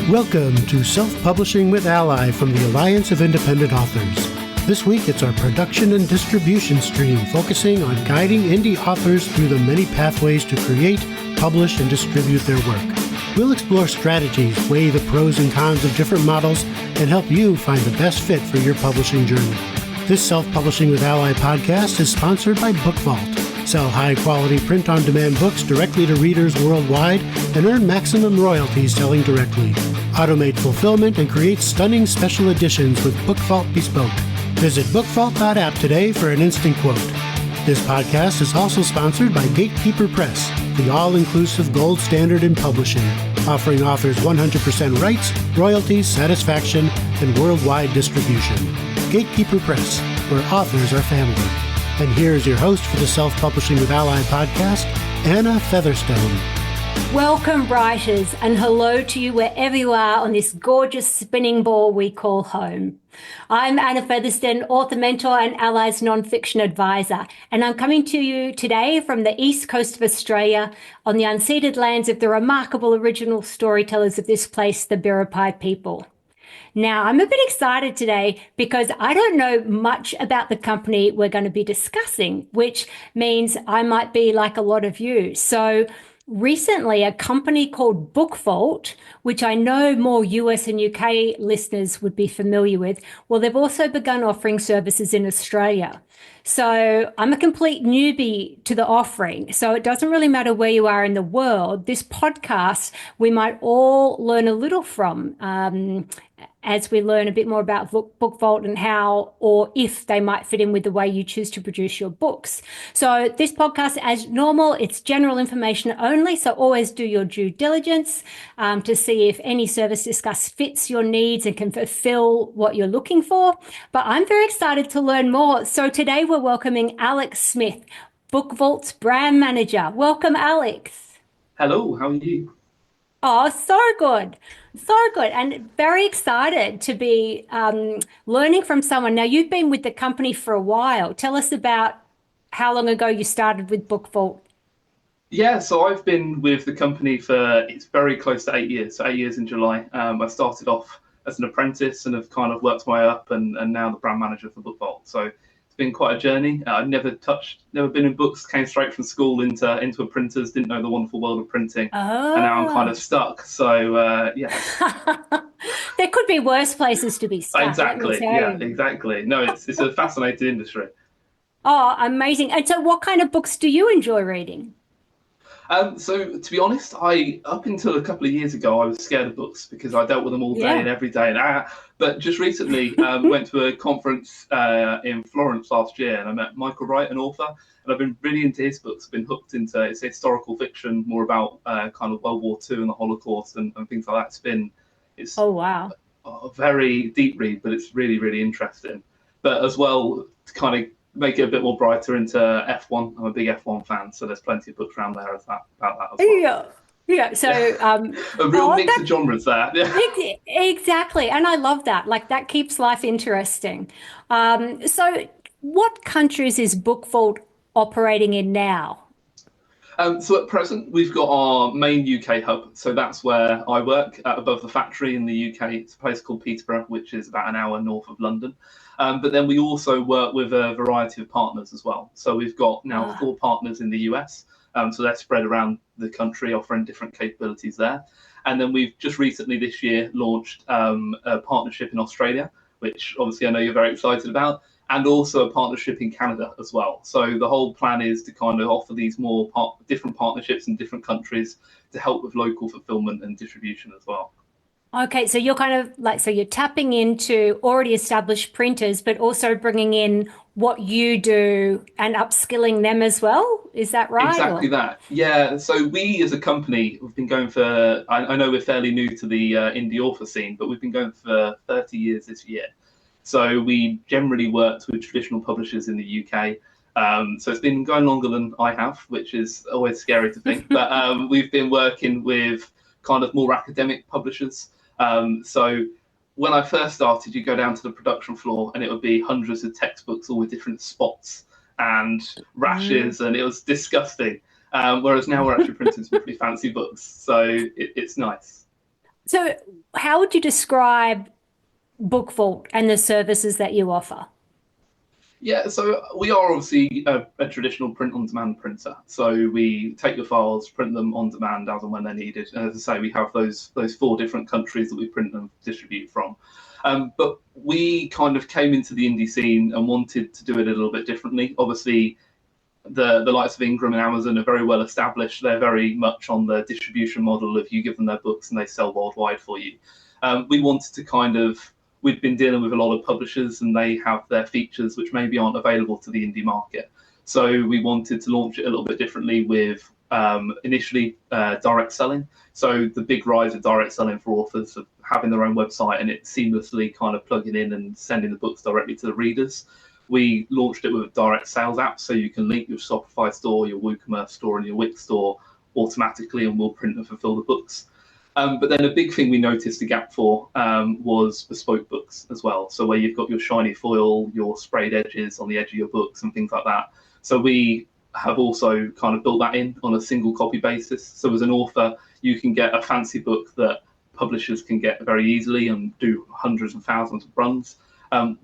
Welcome to Self-Publishing with ALLi from the Alliance of Independent Authors. This week it's our production and distribution stream focusing on guiding indie authors through the many pathways to create, publish, and distribute their work. We'll explore strategies, weigh the pros and cons of different models, and help you find the best fit for your publishing journey. This Self-Publishing with ALLi podcast is sponsored by BookVault. Sell high-quality print-on-demand books directly to readers worldwide and earn maximum royalties selling directly. Automate fulfillment and create stunning special editions with BookVault Bespoke. Visit bookvault.app today for an instant quote. This podcast is also sponsored by Gatekeeper Press, the all-inclusive gold standard in publishing, offering authors 100% rights, royalties, satisfaction, and worldwide distribution. Gatekeeper Press, where authors are family. And here's your host for the Self-Publishing with ALLi podcast, Anna Featherstone. Welcome, writers, and hello to you wherever you are on this gorgeous spinning ball we call home. I'm Anna Featherstone, author, mentor, and ALLi's nonfiction advisor, and I'm coming to you today from the east coast of Australia on the unceded lands of the remarkable original storytellers of this place, the Biripi people. Now, I'm a bit excited today because I don't know much about the company we're going to be discussing, which means I might be like a lot of you. So recently, a company called BookVault, which I know more US and UK listeners would be familiar with, well, they've also begun offering services in Australia. So I'm a complete newbie to the offering. So it doesn't really matter where you are in the world. This podcast, we might all learn a little from as we learn a bit more about BookVault and how or if they might fit in with the way you choose to produce your books. So this podcast, as normal, it's general information only. So always do your due diligence to see if any service discussed fits your needs and can fulfill what you're looking for. But I'm very excited to learn more. So today we're welcoming Alex Smith, BookVault's brand manager. Welcome, Alex. Hello, how are you? Oh, so good. So good. And very excited to be learning from someone. Now, you've been with the company for a while. Tell us about how long ago you started with BookVault. Yeah, so I've been with the company it's very close to 8 years, so 8 years in July. I started off as an apprentice and have kind of worked my way up and now the brand manager for BookVault. So it's been quite a journey. I've never been in books, came straight from school into a printers, didn't know the wonderful world of printing. Oh. And now I'm kind of stuck. So, yeah. There could be worse places to be stuck. Exactly. Yeah, exactly. No, it's a fascinating industry. Oh, amazing. And so what kind of books do you enjoy reading? So to be honest, up until a couple of years ago, I was scared of books because I dealt with them all day and every day. But just recently, went to a conference in Florence last year, and I met Michael Wright, an author, and I've been really into his books. I've been hooked into it's historical fiction, more about kind of World War II and the Holocaust and things like that. It's oh wow, a very deep read, but it's really, really interesting. But as well, to kind of make it a bit more brighter into F1. I'm a big F1 fan, so there's plenty of books around there about that as well. Yeah. So a real mix of genres there. Yeah. Exactly, and I love that. Like that keeps life interesting. So, what countries is BookVault operating in now? So at present, we've got our main UK hub. So that's where I work, above the factory in the UK. It's a place called Peterborough, which is about an hour north of London. But then we also work with a variety of partners as well. So we've got now 4 partners in the US. So they're spread around the country, offering different capabilities there. And then we've just recently this year launched a partnership in Australia, which obviously I know you're very excited about, and also a partnership in Canada as well. So the whole plan is to kind of offer these more different partnerships in different countries to help with local fulfillment and distribution as well. Okay, so you're kind of so you're tapping into already established printers, but also bringing in what you do and upskilling them as well. Is that right? Exactly that. Yeah. So we as a company, we've been going for, I know we're fairly new to the indie author scene, but we've been going for 30 years this year. So we generally worked with traditional publishers in the UK. So it's been going longer than I have, which is always scary to think. But we've been working with kind of more academic publishers. So when I first started, you go down to the production floor and it would be hundreds of textbooks, all with different spots and rashes, and it was disgusting. Whereas now we're actually printing some pretty fancy books. So it's nice. So, how would you describe Book Vault and the services that you offer? Yeah, so we are obviously a traditional print-on-demand printer. So we take your files, print them on demand as and when they're needed. And as I say, we have those 4 different countries that we print and distribute from. But we kind of came into the indie scene and wanted to do it a little bit differently. Obviously, the likes of Ingram and Amazon are very well established. They're very much on the distribution model of you give them their books and they sell worldwide for you. We wanted to kind of we've been dealing with a lot of publishers and they have their features which maybe aren't available to the indie market. So we wanted to launch it a little bit differently with initially direct selling. So the big rise of direct selling for authors of having their own website and it seamlessly kind of plugging in and sending the books directly to the readers. We launched it with a direct sales app, so you can link your Shopify store, your WooCommerce store, and your Wix store automatically, and we'll print and fulfill the books. But then a big thing we noticed a gap for was bespoke books as well. So where you've got your shiny foil, your sprayed edges on the edge of your books and things like that. So we have also kind of built that in on a single copy basis. So as an author, you can get a fancy book that publishers can get very easily and do hundreds and thousands of runs.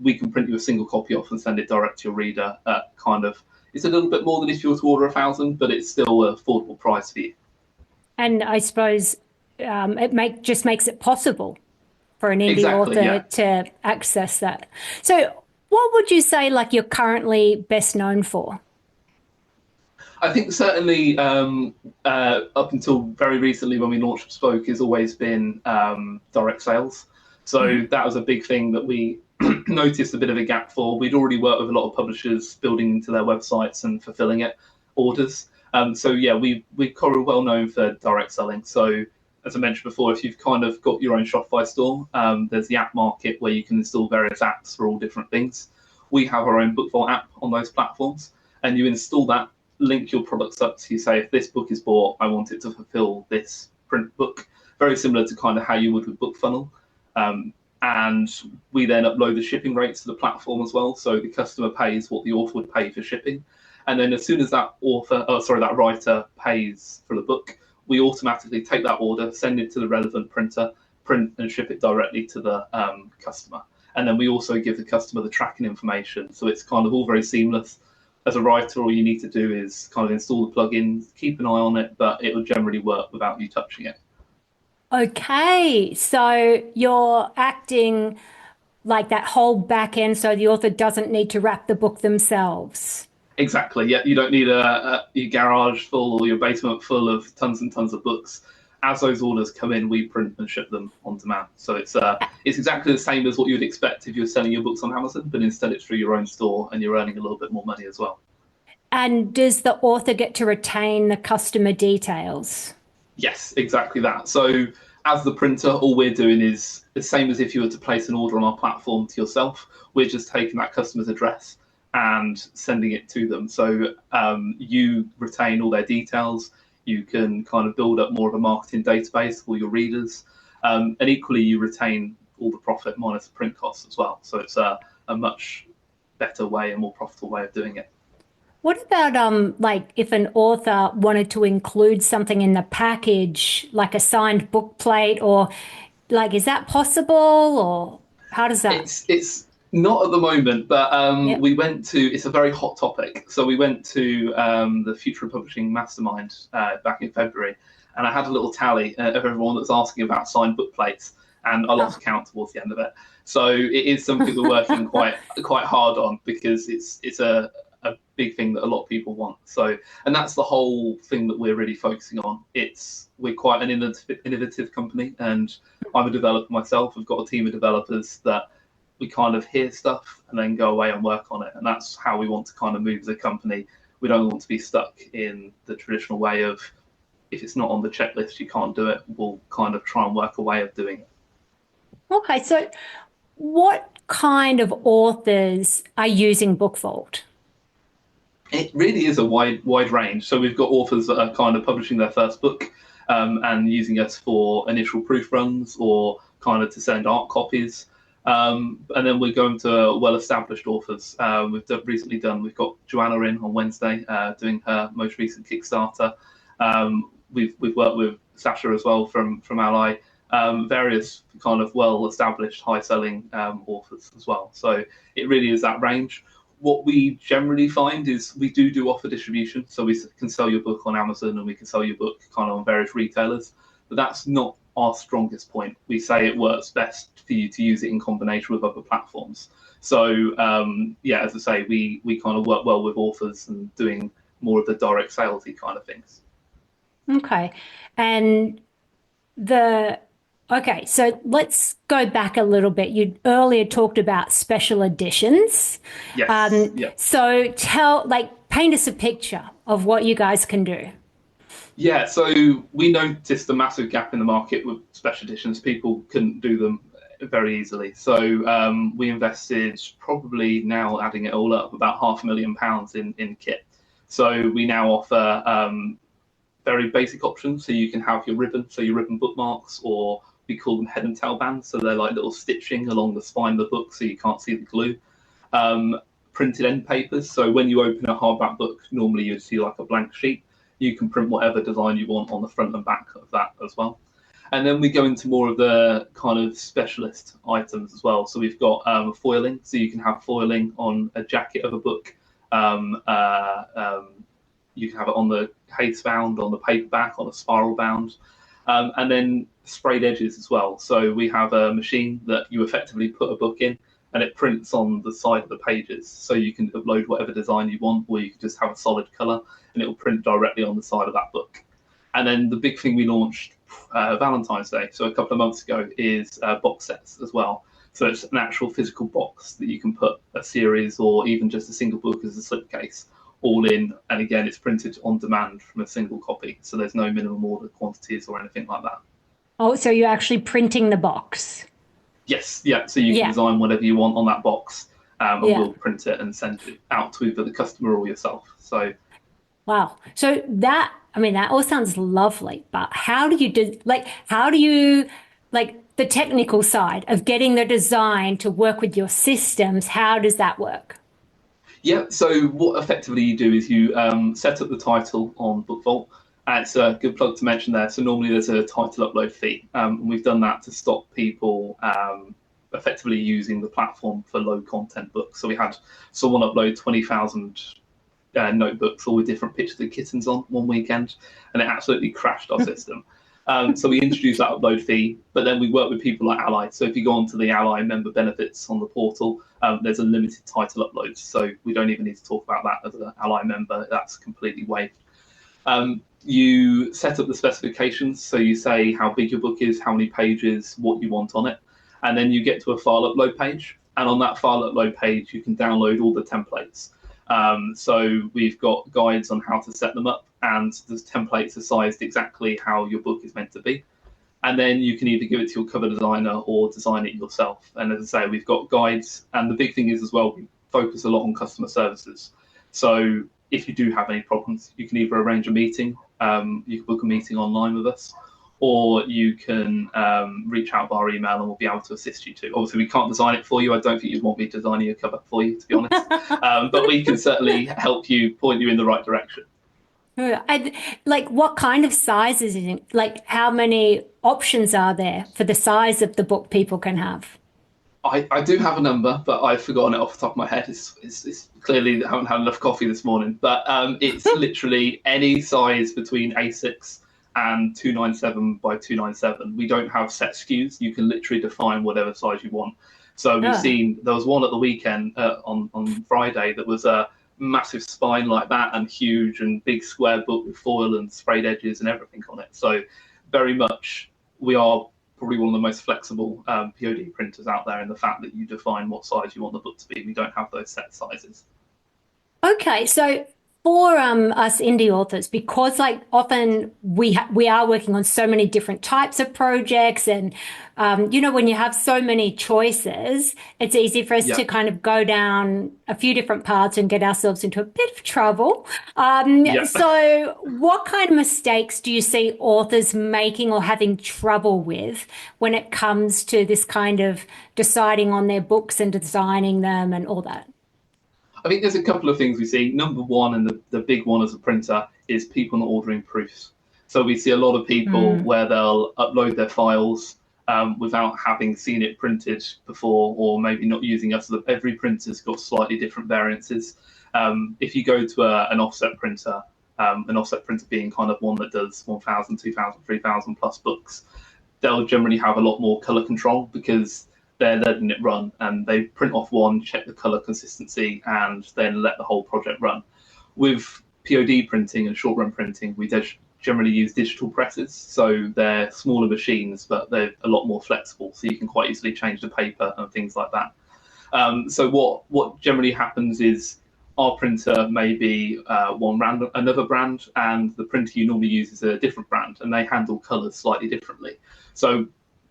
We can print you a single copy off and send it direct to your reader at it's a little bit more than if you were to order 1,000, but it's still an affordable price for you. And I suppose it just makes it possible for an indie author to access that. So what would you say like you're currently best known for? I think certainly up until very recently when we launched Bespoke has always been direct sales. So that was a big thing that we noticed a bit of a gap for. We'd already worked with a lot of publishers building into their websites and fulfilling orders. So yeah, we're well known for direct selling. So as I mentioned before, if you've kind of got your own Shopify store, there's the app market where you can install various apps for all different things. We have our own BookVault app on those platforms, and you install that, link your products up. So you say, if this book is bought, I want it to fulfill this print book. Very similar to kind of how you would with BookFunnel. And we then upload the shipping rates to the platform as well. So the customer pays what the author would pay for shipping. And then as soon as that writer pays for the book, we automatically take that order, send it to the relevant printer, print and ship it directly to the customer. And then we also give the customer the tracking information. So it's kind of all very seamless. As a writer, all you need to do is kind of install the plugins, keep an eye on it, but it will generally work without you touching it. Okay, so you're acting like that whole back end so the author doesn't need to wrap the book themselves. Exactly, yeah. You don't need your garage full or your basement full of tons and tons of books. As those orders come in, we print and ship them on demand. So it's exactly the same as what you'd expect if you're selling your books on Amazon, but instead it's through your own store and you're earning a little bit more money as well. And does the author get to retain the customer details? Yes, exactly that. So as the printer, all we're doing is the same as if you were to place an order on our platform to yourself. We're just taking that customer's address and sending it to them. So you retain all their details. You can kind of build up more of a marketing database for your readers. And equally, you retain all the profit minus the print costs as well. So it's a much better way, a more profitable way of doing it. What about like if an author wanted to include something in the package, like a signed book plate, or like is that possible, or how does that? It's not at the moment, but we went to. It's a very hot topic. So we went to the Future of Publishing Mastermind back in February, and I had a little tally of everyone that was asking about signed book plates, and I lost count towards the end of it. So it is something we're working quite hard on because it's a big thing that a lot of people want. So, and that's the whole thing that we're really focusing on. We're quite an innovative company, and I'm a developer myself. We've got a team of developers that we kind of hear stuff and then go away and work on it. And that's how we want to kind of move as a company. We don't want to be stuck in the traditional way of, if it's not on the checklist, you can't do it. We'll kind of try and work a way of doing it. Okay, so what kind of authors are using BookVault? It really is a wide range. So we've got authors that are kind of publishing their first book and using us for initial proof runs or kind of to send art copies. And then we're going to well-established authors. We've got Joanna in on Wednesday doing her most recent Kickstarter. We've worked with Sasha as well from ALLi. various kind of well-established, high-selling authors as well. So it really is that range. What we generally find is we do offer distribution. So we can sell your book on Amazon and we can sell your book kind of on various retailers, but that's not our strongest point. We say it works best for you to use it in combination with other platforms. So as I say, we kind of work well with authors and doing more of the direct salesy kind of things. Okay. And okay, so let's go back a little bit. You earlier talked about special editions. Yes. So paint us a picture of what you guys can do. Yeah, so we noticed a massive gap in the market with special editions. People couldn't do them very easily. So we invested, probably now adding it all up, about £500,000 in kit. So we now offer very basic options. So you can have your ribbon, bookmarks, or we call them head and tail bands. So they're like little stitching along the spine of the book so you can't see the glue. Printed end papers. So when you open a hardback book, normally you'd see like a blank sheet. You can print whatever design you want on the front and back of that as well. And then we go into more of the kind of specialist items as well. So we've got foiling. So you can have foiling on a jacket of a book. You can have it on the case bound, on the paperback, on a spiral bound. And then sprayed edges as well. So we have a machine that you effectively put a book in and it prints on the side of the pages. So you can upload whatever design you want, or you can just have a solid color and it will print directly on the side of that book. And then the big thing we launched Valentine's Day, so a couple of months ago, is box sets as well. So it's an actual physical box that you can put a series or even just a single book as a slipcase all in. And again, it's printed on demand from a single copy. So there's no minimum order quantities or anything like that. Oh, so you're actually printing the box? Yes, yeah. So you can design whatever you want on that box, and we'll print it and send it out to either the customer or yourself. So, wow. So that all sounds lovely, but how do you the technical side of getting the design to work with your systems? How does that work? Yeah. So what effectively you do is you set up the title on BookVault. It's a good plug to mention there. So normally there's a title upload fee. And we've done that to stop people effectively using the platform for low content books. So we had someone upload 20,000 notebooks, all with different pictures of kittens on one weekend, and it absolutely crashed our system. So we introduced that upload fee, but then we work with people like ALLi. So if you go onto the ALLi member benefits on the portal, there's a limited title uploads. So we don't even need to talk about that as an ALLi member. That's completely waived. You set up the specifications, so you say how big your book is, how many pages, what you want on it, and then you get to a file upload page. And on that file upload page, you can download all the templates. So we've got guides on how to set them up, and the templates are sized exactly how your book is meant to be. And then you can either give it to your cover designer or design it yourself. And as I say, we've got guides, and the big thing is as well, we focus a lot on customer services. So if you do have any problems, you can either arrange a meeting, you can book a meeting online with us, or you can reach out via email and we'll be able to assist you too. Obviously, we can't design it for you. I don't think you'd want me designing a cover for you, to be honest. But we can certainly help you, point you in the right direction. What kind of sizes is it? Like, how many options are there for the size of the book people can have? I do have a number, but I've forgotten it off the top of my head. It's clearly I haven't had enough coffee this morning, but it's literally any size between A6 and 297 by 297. We don't have set SKUs. You can literally define whatever size you want. So we've seen, there was one at the weekend on Friday that was a massive spine like that and huge and big square book with foil and sprayed edges and everything on it. So very much we are probably one of the most flexible POD printers out there in the fact that you define what size you want the book to be. We don't have those set sizes. Okay, so for us indie authors, because often we are working on so many different types of projects, and when you have so many choices, it's easy for us to kind of go down a few different paths and get ourselves into a bit of trouble. So what kind of mistakes do you see authors making or having trouble with when it comes to this kind of deciding on their books and designing them and all that? I think there's a couple of things we see. Number one, and the big one as a printer, is people not ordering proofs. So we see a lot of people where they'll upload their files without having seen it printed before, or maybe not using us. Every printer's got slightly different variances. If you go to an offset printer being kind of one that does 1,000, 2,000, 3,000 plus books, they'll generally have a lot more color control because they're letting it run, and they print off one, check the color consistency, and then let the whole project run. With POD printing and short run printing, we generally use digital presses, so they're smaller machines, but they're a lot more flexible, so you can quite easily change the paper and things like that. So what generally happens is our printer may be one brand, another brand, and the printer you normally use is a different brand, and they handle colors slightly differently. So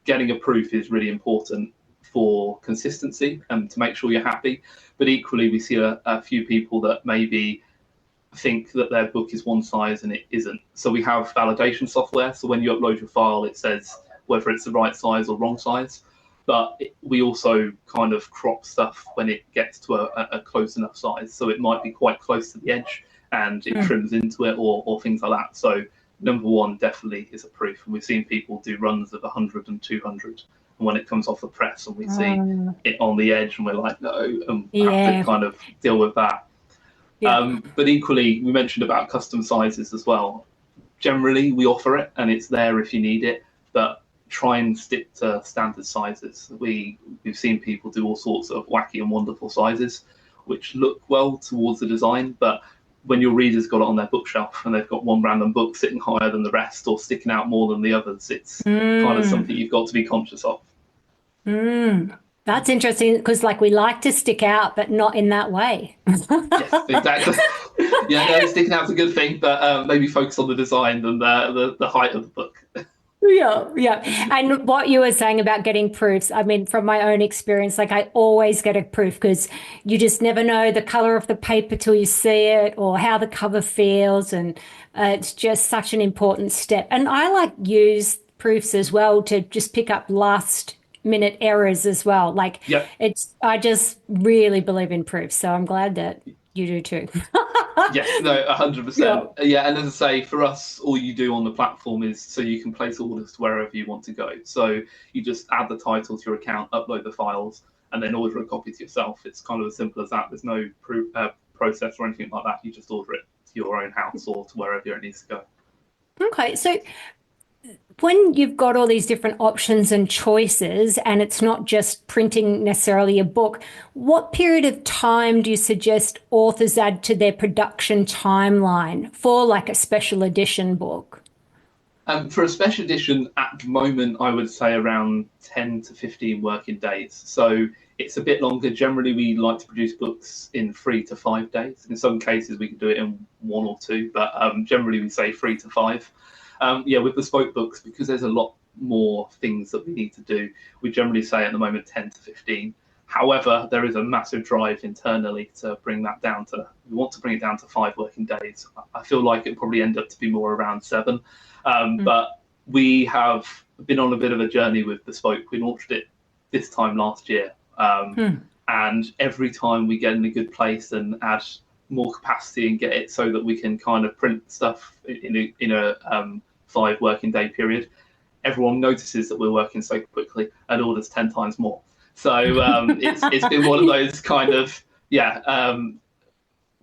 getting a proof is really important for consistency and to make sure you're happy. But equally, we see a few people that maybe think that their book is one size and it isn't. So we have validation software. So when you upload your file, it says whether it's the right size or wrong size. But we also kind of crop stuff when it gets to a close enough size. So it might be quite close to the edge and it trims into it or things like that. So number one definitely is a proof. And we've seen people do runs of 100 and 200. And when it comes off the press and we see it on the edge and we're like, no, and have to kind of deal with that. But equally, we mentioned about custom sizes as well. Generally, we offer it and it's there if you need it, but try and stick to standard sizes. We've seen people do all sorts of wacky and wonderful sizes, which look well towards the design, but when your reader's got it on their bookshelf and they've got one random book sitting higher than the rest or sticking out more than the others, it's kind of something you've got to be conscious of. That's interesting because we like to stick out, but not in that way. Yes, exactly. Yeah, no, sticking out's a good thing, but maybe focus on the design and the height of the book. Yeah. And what you were saying about getting proofs, I mean, from my own experience, I always get a proof because you just never know the color of the paper till you see it or how the cover feels. And it's just such an important step. And I use proofs as well to just pick up last minute errors as well. I just really believe in proofs. So I'm glad that you do too. Yes, no, 100%. Yeah, and as I say, for us, all you do on the platform is so you can place orders to wherever you want to go. So you just add the title to your account, upload the files, and then order a copy to yourself. It's kind of as simple as that. There's no process or anything like that. You just order it to your own house or to wherever it needs to go. Okay, so when you've got all these different options and choices, and it's not just printing necessarily a book, what period of time do you suggest authors add to their production timeline for a special edition book? For a special edition, at the moment, I would say around 10 to 15 working days. So it's a bit longer. Generally, we like to produce books in 3 to 5 days. In some cases, we can do it in 1 or 2, but generally we say 3 to 5. With bespoke books, because there's a lot more things that we need to do, we generally say at the moment 10 to 15. However, there is a massive drive internally to bring that down to, we want to bring it down to 5 working days. I feel like it'll probably end up to be more around 7. But we have been on a bit of a journey with bespoke. We launched it this time last year. And every time we get in a good place and add more capacity and get it so that we can kind of print stuff in a 5 working day period, everyone notices that we're working so quickly and orders 10 times more. So it's been one of those kind of one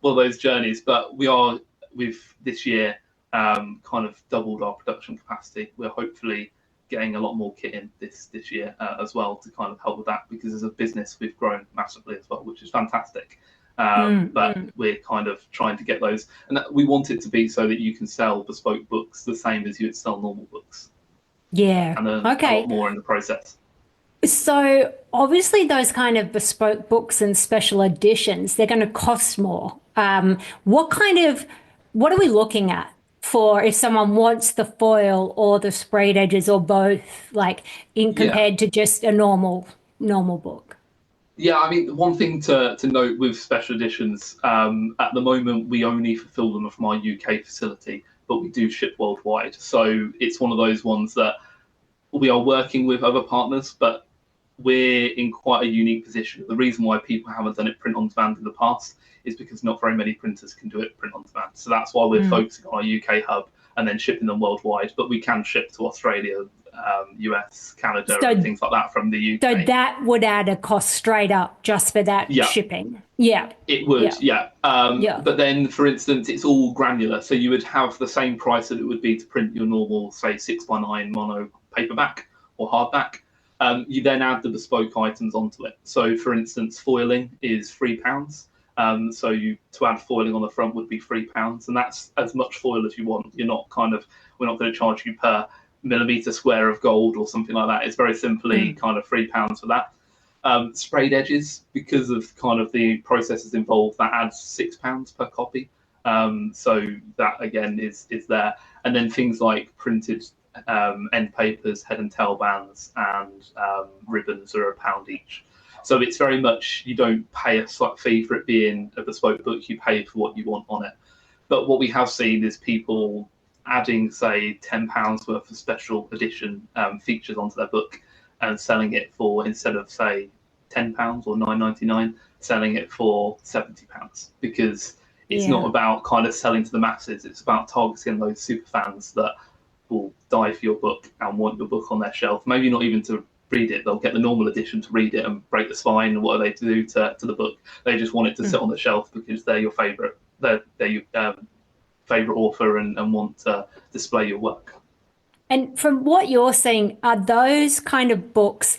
of those journeys. But we've this year kind of doubled our production capacity. We're hopefully getting a lot more kit in this year as well to kind of help with that, because as a business we've grown massively as well, which is fantastic. But we're kind of trying to get those, and we want it to be so that you can sell bespoke books the same as you would sell normal books. Yeah. And then a lot more in the process. So obviously those kind of bespoke books and special editions, they're going to cost more. What are we looking at for if someone wants the foil or the sprayed edges or both, compared to just a normal book? Yeah, I mean, one thing to note with special editions, at the moment, we only fulfill them from our UK facility, but we do ship worldwide. So it's one of those ones that we are working with other partners, but we're in quite a unique position. The reason why people haven't done it print on demand in the past is because not very many printers can do it print on demand. So that's why we're focusing on our UK hub and then shipping them worldwide. But we can ship to Australia, US, Canada, and things like that from the UK. So that would add a cost straight up just for that shipping. Yeah. It would, But then, for instance, it's all granular. So you would have the same price that it would be to print your normal, say, 6x9 mono paperback or hardback. You then add the bespoke items onto it. So, for instance, foiling is £3. So to add foiling on the front would be £3, and that's as much foil as you want. We're not going to charge you per millimeter square of gold or something like that. It's very simply kind of £3 for that. Sprayed edges, because of kind of the processes involved, that adds £6 per copy. So that again is there. And then things like printed end papers, head and tail bands, and ribbons are £1 each. So it's very much, you don't pay a slight fee for it being a bespoke book, you pay for what you want on it. But what we have seen is people adding, say, £10 worth of special edition features onto their book and selling it for, instead of, say, £10 or £9.99, selling it for £70, because it's not about kind of selling to the masses. It's about targeting those super fans that will die for your book and want your book on their shelf. Maybe not even to read it. They'll get the normal edition to read it and break the spine, and what do they do to the book? They just want it to sit on the shelf because they're your favourite. They're your favourite author and want to display your work. And from what you're seeing, are those kind of books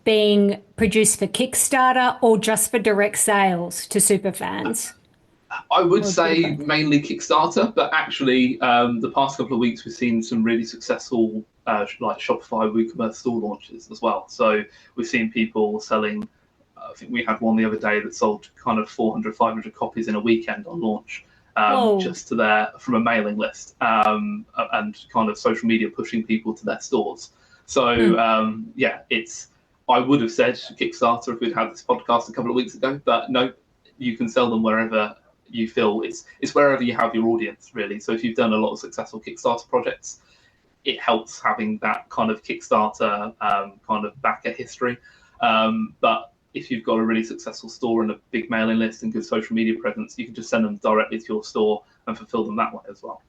being produced for Kickstarter or just for direct sales to superfans? I would say mainly Kickstarter, but actually the past couple of weeks we've seen some really successful like Shopify WooCommerce store launches as well. So we've seen people selling, I think we had one the other day that sold kind of 400, 500 copies in a weekend on launch. Just to from a mailing list, and kind of social media pushing people to their stores. So I would have said Kickstarter if we'd had this podcast a couple of weeks ago, but no, you can sell them wherever you feel it's wherever you have your audience, really. So if you've done a lot of successful Kickstarter projects, it helps having that kind of Kickstarter kind of backer history. But if you've got a really successful store and a big mailing list and good social media presence, you can just send them directly to your store and fulfill them that way as well.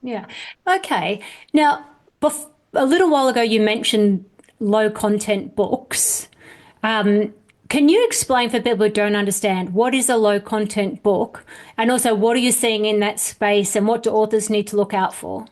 Yeah. Okay. Now, a little while ago, you mentioned low content books. Can you explain for people who don't understand, what is a low content book? And also, what are you seeing in that space and what do authors need to look out for?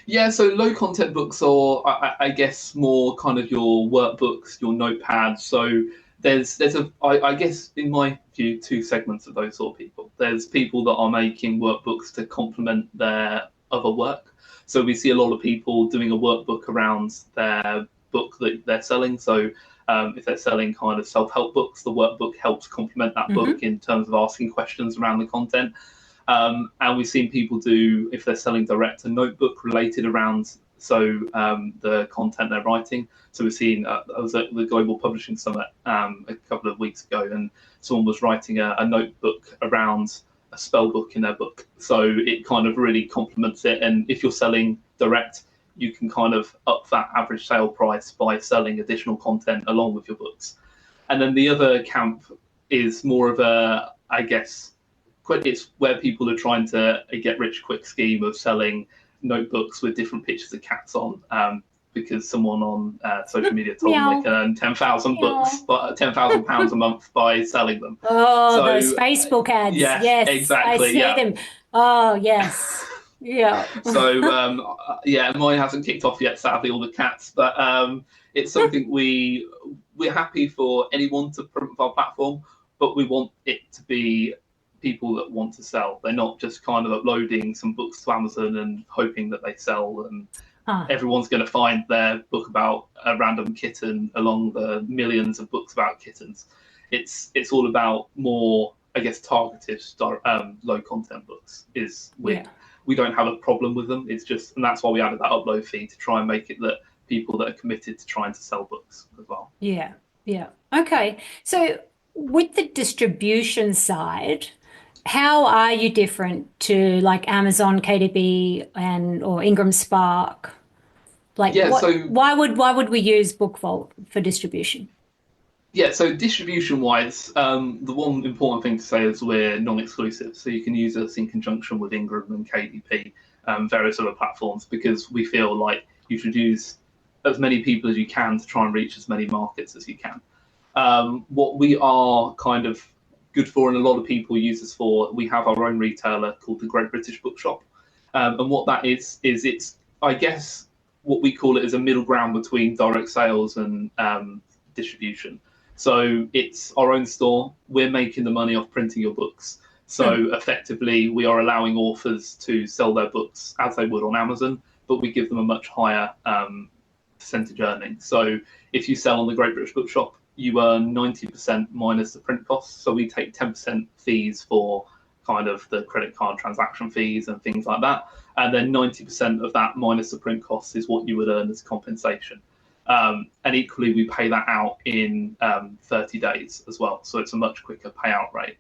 Yeah, so low content books are, I guess, more kind of your workbooks, your notepads. So there's I guess, in my view, two segments of those sort of people. There's people that are making workbooks to complement their other work. So we see a lot of people doing a workbook around their book that they're selling. So if they're selling kind of self-help books, the workbook helps complement that book in terms of asking questions around the content. And we've seen people do, if they're selling direct, a notebook related around the content they're writing. So we've seen, I was at the Global Publishing Summit a couple of weeks ago, and someone was writing a notebook around a spell book in their book. So it kind of really complements it. And if you're selling direct, you can kind of up that average sale price by selling additional content along with your books. And then the other camp is more of a, I guess, it's where people are trying to get rich quick scheme of selling notebooks with different pictures of cats on, because someone on social media told them they can earn 10,000 books, but £10,000 a month by selling them. Oh, so, those Facebook ads. Yes, exactly. I see them. Oh, yes. Yeah. So, mine hasn't kicked off yet, sadly, all the cats, but it's something we're happy for anyone to promote our platform, but we want it to be people that want to sell. They're not just kind of uploading some books to Amazon and hoping that they sell, and everyone's going to find their book about a random kitten along the millions of books about kittens. It's all about more, I guess, targeted low content books. We don't have a problem with them. It's just, and that's why we added that upload fee, to try and make it that people that are committed to trying to sell books as well. Yeah. Okay. So with the distribution side, how are you different to like Amazon, KDP, or IngramSpark? Why would we use BookVault for distribution? Yeah, so distribution-wise, the one important thing to say is we're non-exclusive, so you can use us in conjunction with Ingram and KDP, various other platforms, because we feel like you should use as many people as you can to try and reach as many markets as you can. What we are kind of good for, and a lot of people use us for, we have our own retailer called the Great British Bookshop. And what that is it's, I guess, what we call it is a middle ground between direct sales and distribution. So it's our own store. We're making the money off printing your books. So effectively, we are allowing authors to sell their books as they would on Amazon, but we give them a much higher percentage earning. So if you sell on the Great British Bookshop, you earn 90% minus the print costs. So we take 10% fees for kind of the credit card transaction fees and things like that. And then 90% of that minus the print costs is what you would earn as compensation. And equally, we pay that out in 30 days as well. So it's a much quicker payout rate.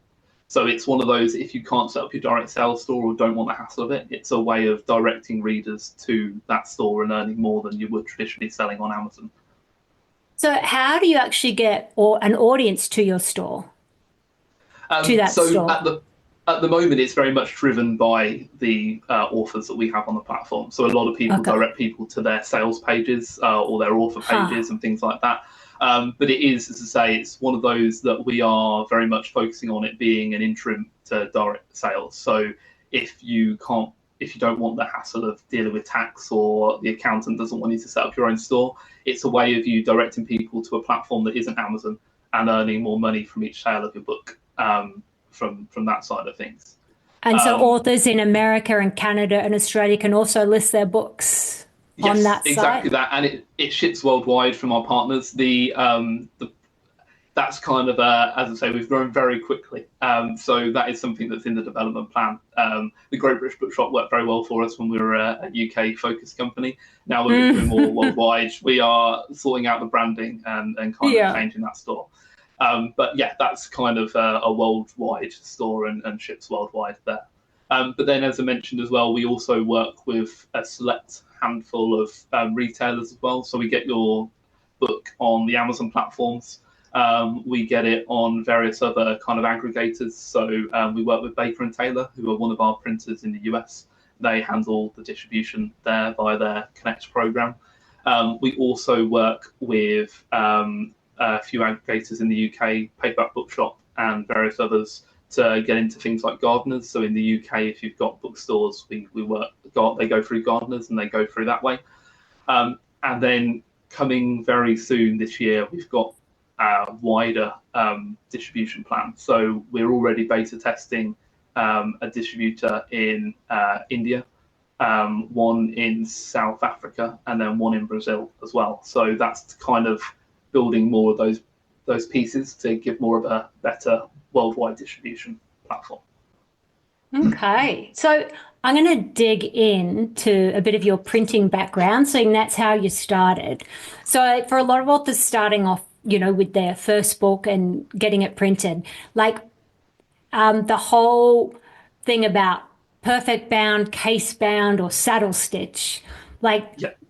So it's one of those, if you can't set up your direct sales store or don't want the hassle of it, it's a way of directing readers to that store and earning more than you would traditionally selling on Amazon. So how do you actually get an audience to your store, to that store? At the moment, it's very much driven by the authors that we have on the platform. So a lot of people direct people to their sales pages or their author pages and things like that. But it is, as I say, it's one of those that we are very much focusing on it being an interim to direct sales. So if you don't want the hassle of dealing with tax, or the accountant doesn't want you to set up your own store, it's a way of you directing people to a platform that isn't Amazon and earning more money from each sale of your book from that side of things. And so authors in America and Canada and Australia can also list their books on that site? Yes, exactly that. And it ships worldwide from our partners. That's kind of, as I say, we've grown very quickly. So that is something that's in the development plan. The Great British Bookshop worked very well for us when we were a UK-focused company. Now we're doing more worldwide. We are sorting out the branding and kind of changing that store. But yeah, that's kind of a worldwide store and ships worldwide there. But then, as I mentioned as well, we also work with a select handful of retailers as well. So we get your book on the Amazon platforms. We get it on various other kind of aggregators. So we work with Baker & Taylor, who are one of our printers in the US. They handle the distribution there via their Connect program. We also work with a few aggregators in the UK, Paperback Bookshop and various others, to get into things like Gardeners. So in the UK, if you've got bookstores, they go through Gardeners and they go through that way. And then coming very soon this year, we've got a wider distribution plan. So we're already beta testing a distributor in India, one in South Africa, and then one in Brazil as well. So that's kind of building more of those pieces to give more of a better worldwide distribution platform. Okay, so I'm going to dig into a bit of your printing background, seeing that's how you started. So for a lot of authors starting off, with their first book and getting it printed, like the whole thing about perfect bound, case bound, or saddle stitch,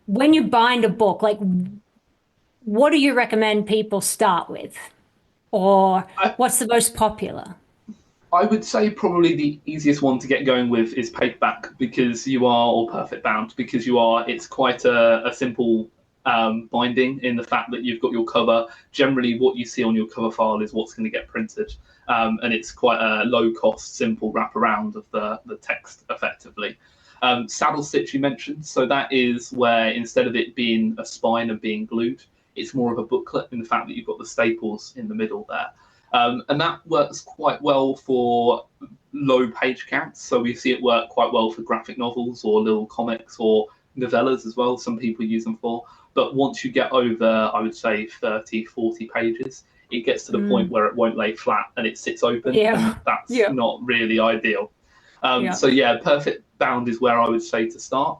when you bind a book, what do you recommend people start with? Or what's the most popular? I would say probably the easiest one to get going with is paperback, or perfect bound, because it's quite a simple binding in the fact that you've got your cover. Generally, what you see on your cover file is what's going to get printed. And it's quite a low cost, simple wraparound of the text effectively. Saddle stitch you mentioned. So that is where instead of it being a spine and being glued, it's more of a booklet in the fact that you've got the staples in the middle there. And that works quite well for low page counts. So we see it work quite well for graphic novels or little comics or novellas as well. Some people use them for. But once you get over, I would say 30, 40 pages, it gets to the point where it won't lay flat and it sits open. And that's not really ideal. So yeah, perfect bound is where I would say to start.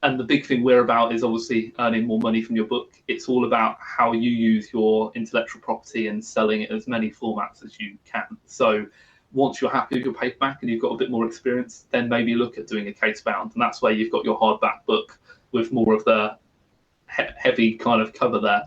And the big thing we're about is obviously earning more money from your book. It's all about how you use your intellectual property and selling it as many formats as you can. So once you're happy with your paperback and you've got a bit more experience, then maybe look at doing a case bound. And that's where you've got your hardback book with more of the heavy kind of cover there.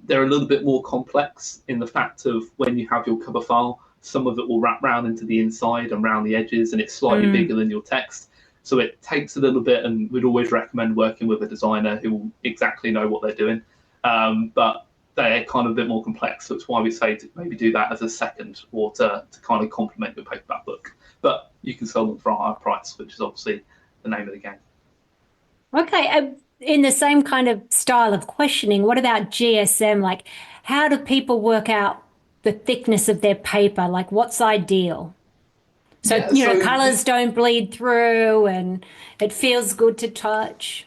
They're a little bit more complex in the fact of when you have your cover file, some of it will wrap round into the inside and round the edges, and it's slightly bigger than your text. So it takes a little bit, and we'd always recommend working with a designer who will exactly know what they're doing. But they're kind of a bit more complex. So it's why we say to maybe do that as a second, or to kind of complement your paperback book. But you can sell them for a higher price, which is obviously the name of the game. Okay, in the same kind of style of questioning, what about GSM? Like, how do people work out the thickness of their paper? Like, what's ideal? So, Yeah, so colors don't bleed through and it feels good to touch.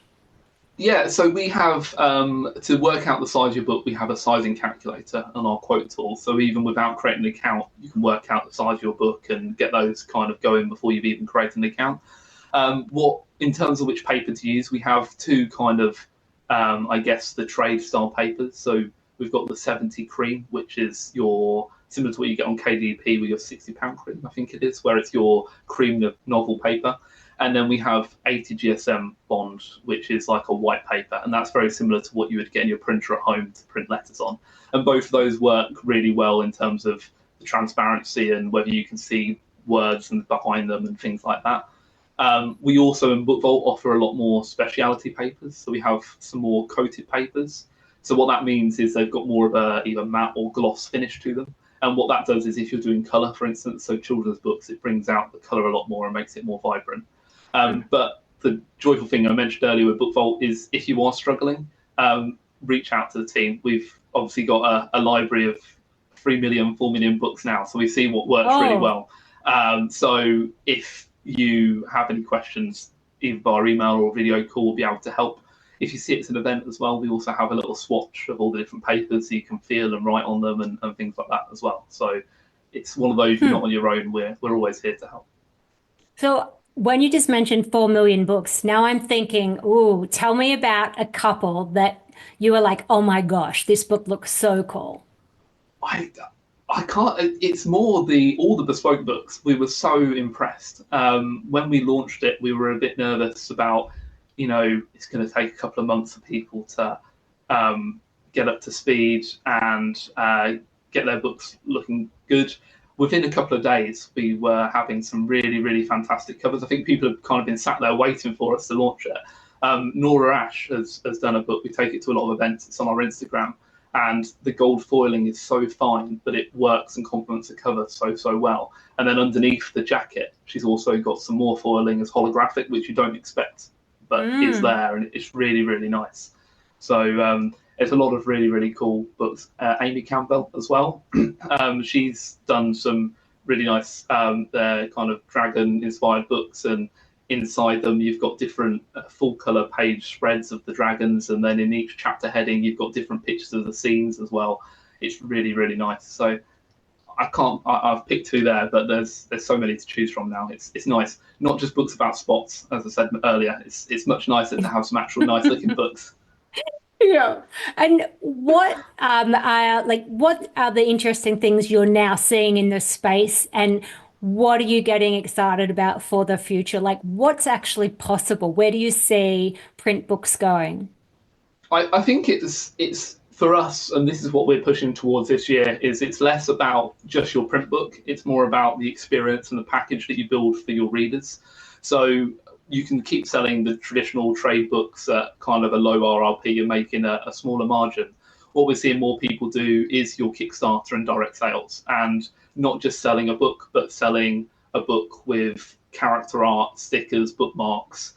Yeah, so we have, to work out the size of your book, we have a sizing calculator on our quote tool. So even without creating an account, you can work out the size of your book and get those kind of going before you've even created an account. In terms of which paper to use, we have two kind of, I guess, the trade style papers. So we've got the 70 cream, which is your, similar to what you get on KDP with your £60 cream, I think it is, where it's your cream of novel paper. And then we have 80 GSM bond, which is like a white paper. And that's very similar to what you would get in your printer at home to print letters on. And both of those work really well in terms of the transparency and whether you can see words and behind them and things like that. We also in BookVault offer a lot more speciality papers. So we have some more coated papers. So what that means is they've got more of a either matte or gloss finish to them. And what that does is if you're doing colour, for instance, so children's books, it brings out the colour a lot more and makes it more vibrant. But the joyful thing I mentioned earlier with BookVault is if you are struggling, reach out to the team. We've obviously got a library of 3 million, 4 million books now, so we see what works really well. So if you have any questions, either via email or video call, we'll be able to help. If you see it's an event as well, we also have a little swatch of all the different papers so you can feel and write on them and things like that as well. So it's one of those, you're not on your own, we're always here to help. So when you just mentioned 4 million books, now I'm thinking, ooh, tell me about a couple that you were like, oh my gosh, this book looks so cool. I can't, it's more all the bespoke books. We were so impressed. When we launched it, we were a bit nervous about, it's going to take a couple of months for people to get up to speed and get their books looking good. Within a couple of days, we were having some really, really fantastic covers. I think people have kind of been sat there waiting for us to launch it. Nora Ash has done a book. We take it to a lot of events. It's on our Instagram. And the gold foiling is so fine, but it works and complements the cover so well. And then underneath the jacket, she's also got some more foiling as holographic, which you don't expect, but is there. And it's really, really nice. So it's a lot of really, really cool books. Amy Campbell as well. She's done some really nice, they're kind of dragon-inspired books, and inside them you've got different full-colour page spreads of the dragons, and then in each chapter heading you've got different pictures of the scenes as well. It's really, really nice. So I've picked two there, but there's so many to choose from now. It's nice. Not just books about spots, as I said earlier. It's much nicer to have some actual nice-looking books. Yeah. And what are the interesting things you're now seeing in this space, and what are you getting excited about for the future? Like, what's actually possible? Where do you see print books going? I think it's for us, and this is what we're pushing towards this year, is it's less about just your print book. It's more about the experience and the package that you build for your readers. So you can keep selling the traditional trade books at kind of a low RRP and making a smaller margin. What we're seeing more people do is your Kickstarter and direct sales, and not just selling a book, but selling a book with character art, stickers, bookmarks,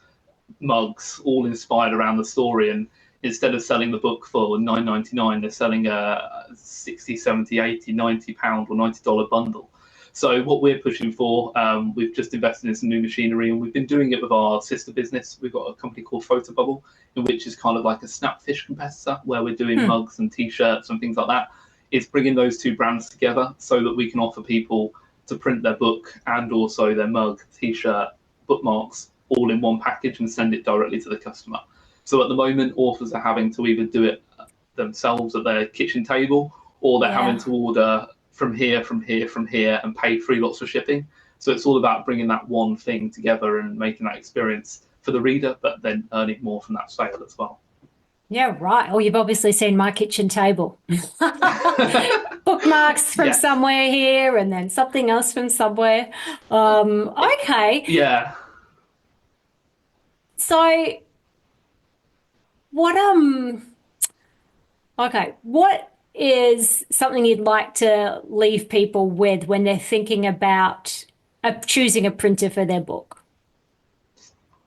mugs, all inspired around the story. And instead of selling the book for $9.99, they're selling a 60, 70, 80, £90 or $90 bundle. So what we're pushing for, we've just invested in some new machinery, and we've been doing it with our sister business. We've got a company called Photo Bubble, in which is kind of like a Snapfish competitor, where we're doing mugs and T-shirts and things like that. It's bringing those two brands together so that we can offer people to print their book and also their mug, T-shirt, bookmarks, all in one package and send it directly to the customer. So at the moment, authors are having to either do it themselves at their kitchen table, or they're having to order from here, and pay 3 lots for shipping. So it's all about bringing that one thing together and making that experience for the reader, but then earning more from that sale as well. Yeah, right. Oh, you've obviously seen my kitchen table. Bookmarks from somewhere here, and then something else from somewhere. Okay. Yeah. So what what is something you'd like to leave people with when they're thinking about choosing a printer for their book?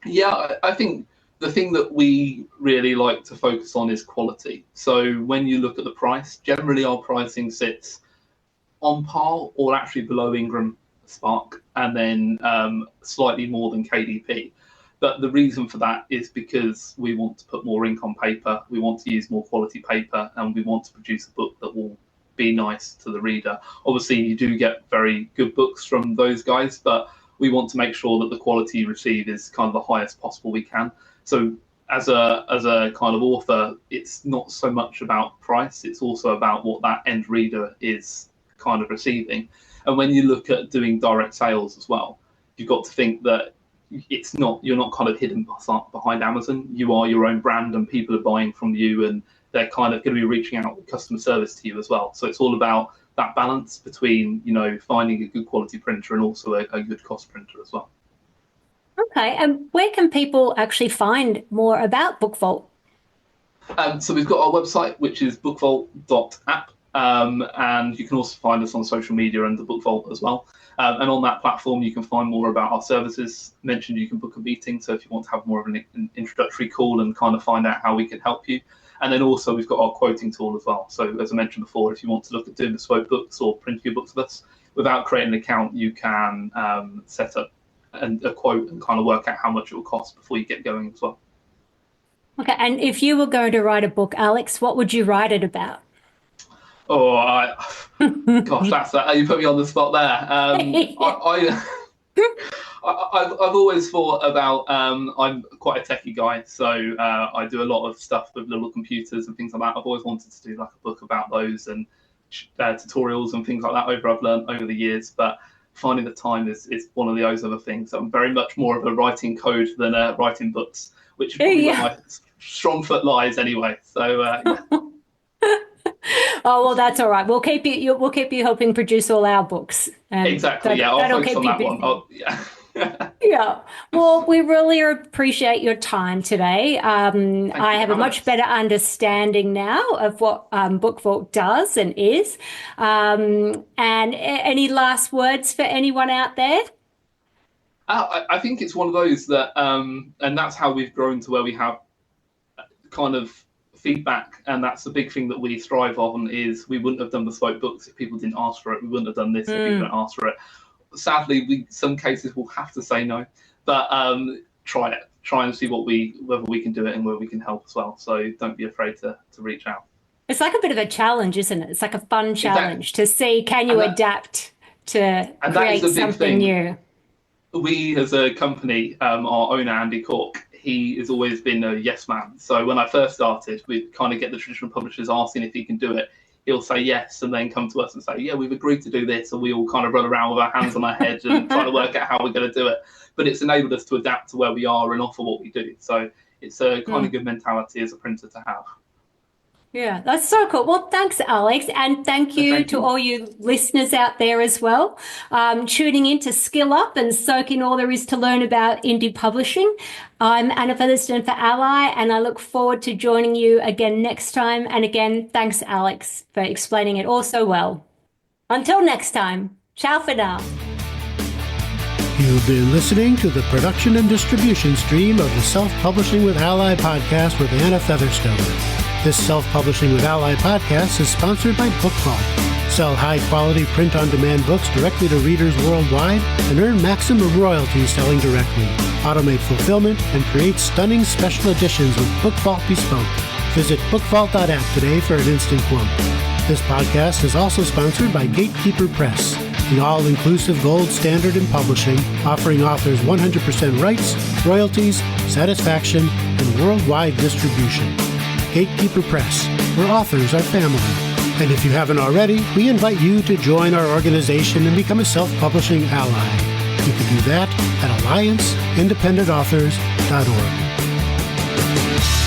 Yeah, I think the thing that we really like to focus on is quality. So when you look at the price, generally our pricing sits on par or actually below IngramSpark, and then slightly more than KDP. But the reason for that is because we want to put more ink on paper, we want to use more quality paper, and we want to produce a book that will be nice to the reader. Obviously, you do get very good books from those guys, but we want to make sure that the quality you receive is kind of the highest possible we can. So as a kind of author, it's not so much about price, it's also about what that end reader is kind of receiving. And when you look at doing direct sales as well, you've got to think that you're not kind of hidden behind Amazon. You are your own brand, and people are buying from you, and they're kind of going to be reaching out with customer service to you as well. So it's all about that balance between, finding a good quality printer and also a good cost printer as well. Okay, and where can people actually find more about BookVault? So we've got our website, which is bookvault.app, and you can also find us on social media under BookVault as well. And on that platform, you can find more about our services. Mentioned you can book a meeting, so if you want to have more of an introductory call and kind of find out how we can help you. And then also we've got our quoting tool as well. So as I mentioned before, if you want to look at doing bespoke books or printing your books with us, without creating an account, you can set up a quote and kind of work out how much it will cost before you get going as well. Okay, and if you were going to write a book, Alex, what would you write it about? Oh, gosh, you put me on the spot there. I've always thought about, I'm quite a techie guy, so I do a lot of stuff with little computers and things like that. I've always wanted to do like a book about those and tutorials and things like that I've learned over the years, but finding the time is one of those other things. I'm very much more of a writing code than writing books, which is probably where my strong foot lies anyway. So yeah. Oh, well, that's all right. We'll keep you helping produce all our books. Exactly. Yeah, I'll focus on that one. Yeah. Yeah. Well, we really appreciate your time today. I have a much better understanding now of what BookVault does and is. And any last words for anyone out there? I think it's one of those that, and that's how we've grown to where we have kind of feedback, and that's the big thing that we strive on. Is we wouldn't have done bespoke books if people didn't ask for it. We wouldn't have done this if people didn't ask for it. Sadly, some cases will have to say no, but try and see whether we can do it and where we can help as well. So don't be afraid to reach out. It's like a bit of a challenge, isn't it? It's like a fun challenge to see, can you adapt to create something new? We as a company, our owner Andy Cork, he has always been a yes man. So when I first started, we'd kind of get the traditional publishers asking if he can do it. He'll say yes and then come to us and say, yeah, we've agreed to do this. And we all kind of run around with our hands on our heads and try to work out how we're going to do it. But it's enabled us to adapt to where we are and offer what we do. So it's a kind of good mentality as a printer to have. Yeah, that's so cool. Well, thanks, Alex. And thank you to all you listeners out there as well, tuning in to skill up and soak in all there is to learn about indie publishing. I'm Anna Featherstone for ALLi, and I look forward to joining you again next time. And again, thanks, Alex, for explaining it all so well. Until next time, ciao for now. You've been listening to the production and distribution stream of the Self-Publishing with ALLi podcast with Anna Featherstone. This Self-Publishing with ALLi podcast is sponsored by BookVault. Sell high-quality print-on-demand books directly to readers worldwide and earn maximum royalties selling directly. Automate fulfillment and create stunning special editions with BookVault Bespoke. Visit bookvault.app today for an instant quote. This podcast is also sponsored by Gatekeeper Press, the all-inclusive gold standard in publishing, offering authors 100% rights, royalties, satisfaction, and worldwide distribution. Gatekeeper Press, where authors are family. And if you haven't already, we invite you to join our organization and become a self-publishing ally. You can do that at allianceindependentauthors.org.